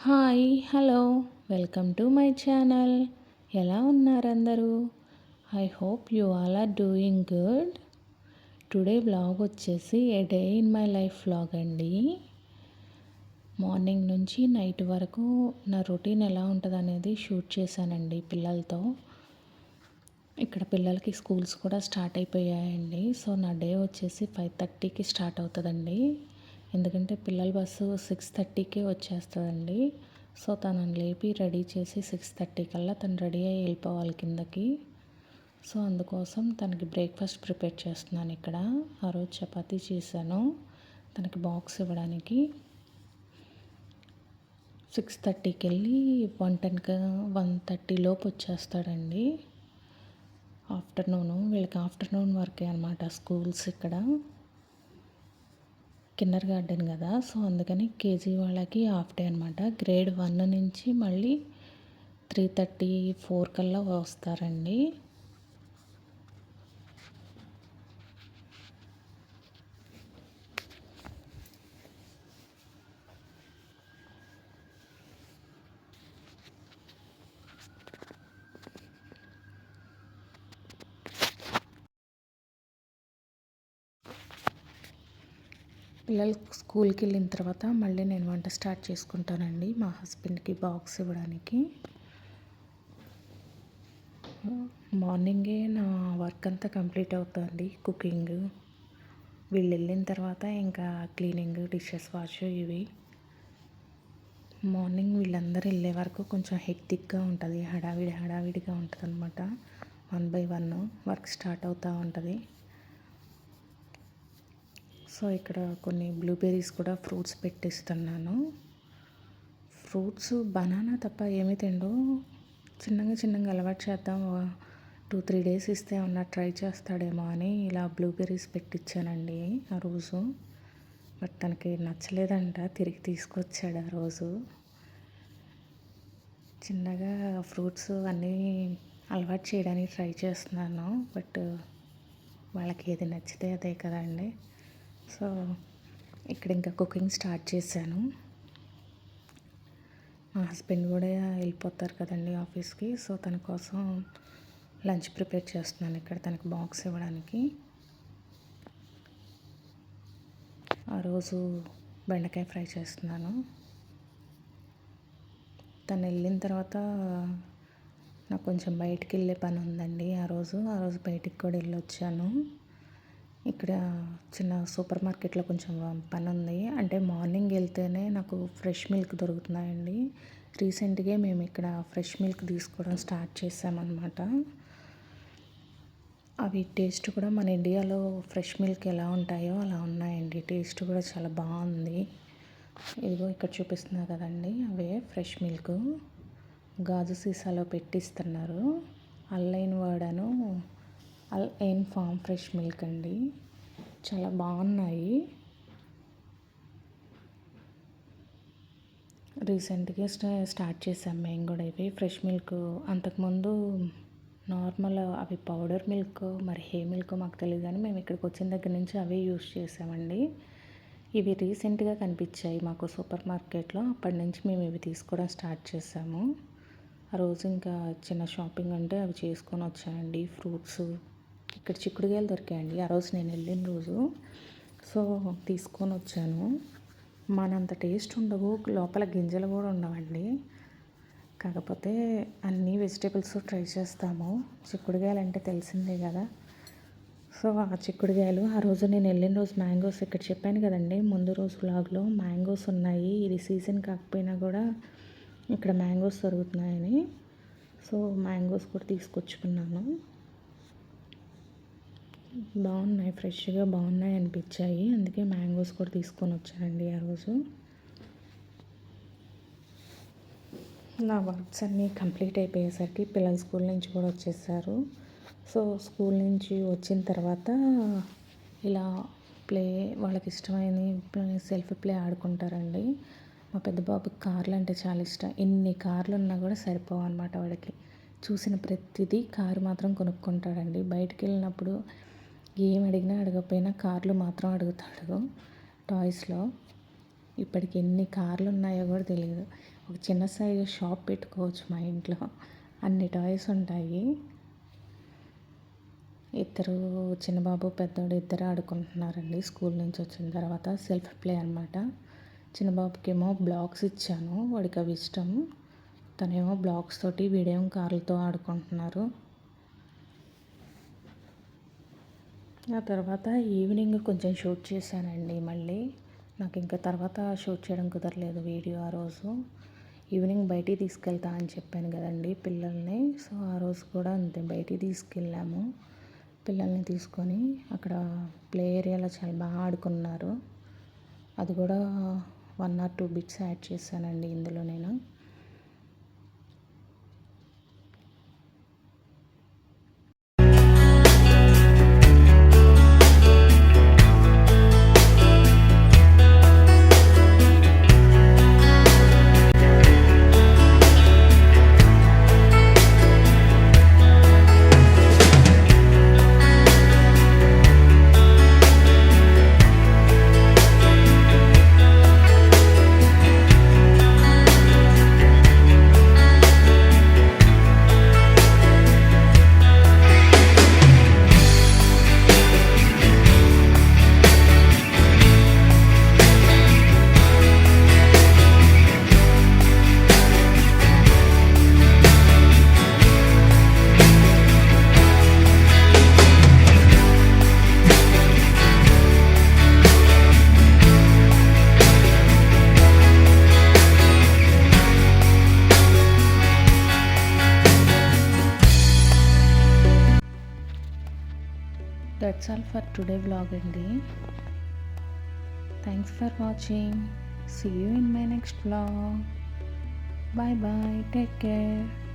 Hi hello welcome to my channel. ఎలా ఉన్నారు అందరూ? I hope you all are doing good. Today vlog వచ్చేసి a day in my life vlog అండి. Morning నుంచి night వరకు నా రొటీన్ ఎలా ఉంటుంది అనేది షూట్ చేశానండి పిల్లలతో. ఇక్కడ పిల్లలకి స్కూల్స్ కూడా స్టార్ట్ అయిపోయాయండి. సో నా డే వచ్చేసి 5:30కి స్టార్ట్ అవుతుందండి. ఎందుకంటే పిల్లల బస్సు 6:30కే వచ్చేస్తుందండి. సో తనని లేపి రెడీ చేసి 6:30 కల్లా తను రెడీ అయ్యి వెళ్ళిపోవాలి కిందకి. సో అందుకోసం తనకి బ్రేక్ఫాస్ట్ ప్రిపేర్ చేస్తున్నాను ఇక్కడ. ఆ రోజు చపాతీ చేశాను తనకి బాక్స్ ఇవ్వడానికి. 6:30కి వెళ్ళి 1:30 లోపు వచ్చేస్తాడండి. వీళ్ళకి ఆఫ్టర్నూన్ వర్కే అనమాట స్కూల్స్ ఇక్కడ. కిండర్ గార్డెన్ కదా, సో అందుకని కేజీ వాళ్ళకి హాఫ్ డే అనమాట. గ్రేడ్ 1 నుంచి మళ్ళీ 3:30, 4 కల్లా వస్తారండి. పిల్లలు స్కూల్కి వెళ్ళిన తర్వాత మళ్ళీ నేను వంట స్టార్ట్ చేసుకుంటానండి మా హస్బెండ్కి బాక్స్ ఇవ్వడానికి. మార్నింగే నా వర్క్ అంతా కంప్లీట్ అవుతుంది. కుకింగ్, వీళ్ళు వెళ్ళిన తర్వాత ఇంకా క్లీనింగ్, డిషెస్ వాష్ ఇవి. మార్నింగ్ వీళ్ళందరూ వెళ్ళే వరకు కొంచెం హెక్టిక్గా ఉంటుంది, హడావిడిగా ఉంటుంది అనమాట. 1 by 1 వర్క్ స్టార్ట్ అవుతూ ఉంటుంది. సో ఇక్కడ కొన్ని బ్లూబెర్రీస్ కూడా ఫ్రూట్స్ పెట్టిస్తున్నాను. ఫ్రూట్స్ బనానా తప్ప ఏమీ తిండు. చిన్నగా అలవాటు చేద్దాం, 2-3 డేస్ ఇస్తే ఏమన్నా ట్రై చేస్తాడేమో అని ఇలా బ్లూబెర్రీస్ పెట్టించానండి ఆ రోజు. బట్ తనకి నచ్చలేదంట, తిరిగి తీసుకొచ్చాడు ఆ రోజు. చిన్నగా ఫ్రూట్స్ అన్నీ అలవాటు చేయడానికి ట్రై చేస్తున్నాను. బట్ వాళ్ళకి ఏది నచ్చితే అదే కదండి. సో ఇక్కడ ఇంకా కుకింగ్ స్టార్ట్ చేశాను. మా హస్బెండ్ కూడా వెళ్ళిపోతారు కదండి ఆఫీస్కి. సో తన కోసం లంచ్ ప్రిపేర్ చేస్తున్నాను ఇక్కడ తనకి బాక్స్ ఇవ్వడానికి. ఆ రోజు బెండకాయ ఫ్రై చేస్తున్నాను. తను వెళ్ళిన తర్వాత నాకు కొంచెం బయటికి వెళ్ళే పని ఉందండి. ఆ రోజు బయటికి కూడా వెళ్ళొచ్చాను. ఇక్కడ చిన్న సూపర్ మార్కెట్లో కొంచెం పని ఉంది. అంటే మార్నింగ్ వెళ్తేనే నాకు ఫ్రెష్ మిల్క్ దొరుకుతున్నాయండి. రీసెంట్గా మేము ఇక్కడ ఫ్రెష్ మిల్క్ తీసుకోవడం స్టార్ట్ చేసామన్నమాట. అవి టేస్ట్ కూడా మన ఇండియాలో ఫ్రెష్ మిల్క్ ఎలా ఉంటాయో అలా ఉన్నాయండి. టేస్ట్ కూడా చాలా బాగుంది. ఇదిగో ఇక్కడ చూపిస్తున్నా కదండి, అవే ఫ్రెష్ మిల్క్ గాజు సీసాలో పెట్టిస్తున్నారు. అల్లైన్ వాడాను, అల్ ఫామ్ ఫ్రెష్ మిల్క్ అండి. చాలా బాగున్నాయి. రీసెంట్గా స్టార్ట్ చేసాం మేము కూడా ఇవి ఫ్రెష్ మిల్క్. అంతకుముందు నార్మల్ అవి పౌడర్ మిల్క్, మరి హే మిల్క్ మాకు తెలియదు, కానీ మేము ఇక్కడికి వచ్చిన దగ్గర నుంచి అవే యూస్ చేసామండి. ఇవి రీసెంట్గా కనిపించాయి మాకు సూపర్ మార్కెట్లో. అప్పటి నుంచి మేము ఇవి తీసుకోవడం స్టార్ట్ చేసాము. ఆ రోజు ఇంకా చిన్న షాపింగ్ అంటే అవి చేసుకొని వచ్చానండి. ఫ్రూట్స్, ఇక్కడ చిక్కుడుకాయలు దొరికాయండి ఆ రోజు నేను వెళ్ళిన రోజు. సో తీసుకొని వచ్చాను. మనంత టేస్ట్ ఉండవు, లోపల గింజలు కూడా ఉండవండి. కాకపోతే అన్ని వెజిటేబుల్స్ ట్రై చేస్తాము. చిక్కుడుకాయలు అంటే తెలిసిందే కదా. సో ఆ చిక్కుడుకాయలు ఆ రోజు నేను వెళ్ళిన రోజు మ్యాంగోస్, ఇక్కడ చెప్పాను కదండి ముందు రోజు వ్లాగ్లో, మ్యాంగోస్ ఉన్నాయి. ఇది సీజన్ కాకపోయినా కూడా ఇక్కడ మ్యాంగోస్ దొరుకుతున్నాయని. సో మ్యాంగోస్ కూడా తీసుకొచ్చుకున్నాను. బాగున్నాయి, ఫ్రెష్గా బాగున్నాయి అనిపించాయి. అందుకే మ్యాంగోస్ కూడా తీసుకొని వచ్చానండి ఆ రోజు. నా వర్క్స్ అన్నీ కంప్లీట్ అయిపోయేసరికి పిల్లలు స్కూల్ నుంచి కూడా వచ్చేసారు. సో స్కూల్ నుంచి వచ్చిన తర్వాత ఇలా వాళ్ళకి ఇష్టమైన సెల్ఫ్ ప్లే ఆడుకుంటారండి. మా పెద్ద బాబుకి కార్లు అంటే చాలా ఇష్టం. ఎన్ని కార్లు ఉన్నా కూడా సరిపోవు అనమాట వాడికి. చూసిన ప్రతిదీ కారు మాత్రం కొనుక్కుంటాడండి. బయటికి వెళ్ళినప్పుడు ఏం అడిగినా అడగకపోయినా కార్లు మాత్రం అడుగుతాడు టాయ్స్లో. ఇప్పటికి ఎన్ని కార్లు ఉన్నాయో కూడా తెలియదు. ఒక చిన్న సైజు షాప్ పెట్టుకోవచ్చు మా ఇంట్లో, అన్ని టాయ్స్ ఉంటాయి. ఇద్దరు చిన్నబాబు పెద్దోడు ఇద్దరు ఆడుకుంటున్నారండి. స్కూల్ నుంచి వచ్చిన తర్వాత సెల్ఫ్ ప్లే అనమాట. చిన్నబాబుకేమో బ్లాక్స్ ఇచ్చాను, వాడికి అవి ఇష్టం. తనేమో బ్లాక్స్ తోటి, వీడేమో కార్లతో ఆడుకుంటున్నారు. ఆ తర్వాత ఈవినింగ్ కొంచెం షూట్ చేశానండి. మళ్ళీ నాకు ఇంకా తర్వాత షూట్ చేయడం కుదరలేదు వీడియో ఆ రోజు. ఈవినింగ్ బయటికి తీసుకెళ్తా అని చెప్పాను కదండి పిల్లల్ని. సో ఆ రోజు కూడా అంతే, బయటికి తీసుకెళ్ళాము. పిల్లల్ని తీసుకొని అక్కడ ప్లే ఏరియాలో చాలా బాగా ఆడుకున్నారు. అది కూడా 1 or 2 బిట్స్ యాడ్ చేశానండి ఇందులో నేను. That's all for today vlog అండి. Thanks for watching. See you in my next vlog. Bye bye. Take care.